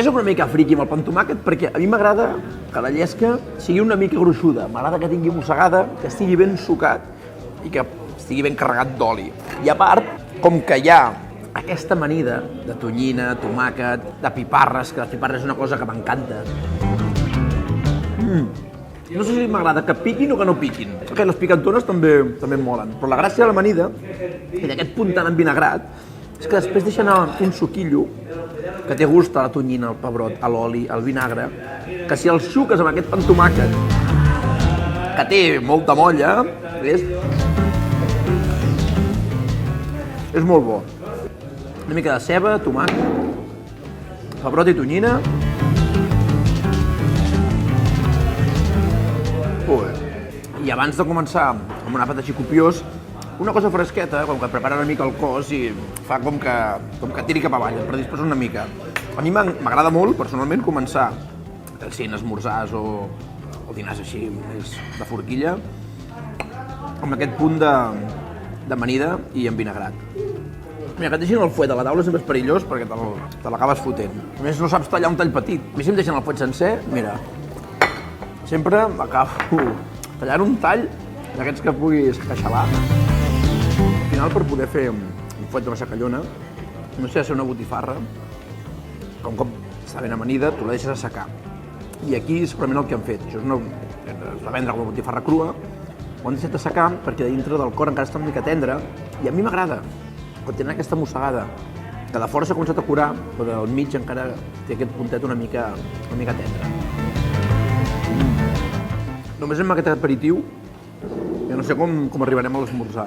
soc una mica friqui amb el pa amb tomàquet perquè a mi m'agrada que la llesca sigui una mica gruixuda. M'agrada que tingui mossegada, que estigui ben sucat i que estigui ben carregat d'oli. I a part, com que hi ha aquesta amanida de tonyina, tomàquet, de piparres, que la piparra és una cosa que m'encanta. No sé si m'agrada que piquin o que no piquin. Okay, les picantones també em molen, però la gràcia de l'amanida i d'aquest puntant envinagrat és que després deixa anar un suquillo que té gust a la tonyina, al pebrot, a l'oli, al vinagre, que si el xuques amb aquest pa amb tomàquet, que té molta molla, és molt bo. Una mica de ceba, tomàquet, pebrot i tonyina. I abans de començar amb un àpat així copiós, una cosa fresqueta, com que prepara una mica el cos i fa com que tiri cap avall, per disposar una mica. A mi m'agrada molt, personalment, començar, sent esmorzars o dinars així, més de forquilla, amb aquest punt d'amanida i envinagrat. Mira, que et deixin el fuet a la taula sempre és perillós perquè te l'acabes fotent. A més, no saps tallar un tall petit. A mi si em deixen el fuet sencer, mira, sempre m'acabo tallant un tall d'aquests que puguis queixalar. Al final, per poder fer un fuet d'una secallona, no sé si ha de ser una botifarra, que un cop està ben amanida, tu la deixes assecar. I aquí és segurament el que han fet. Això es va vendre com una botifarra crua, ho han deixat assecar perquè dintre del cor encara està una mica tendre, i a mi m'agrada, quan tenen aquesta mossegada, que de fora s'ha començat a curar, però del mig encara té aquest puntet una mica tendre. Només amb aquest aperitiu, jo no sé com arribarem a l'esmorzar.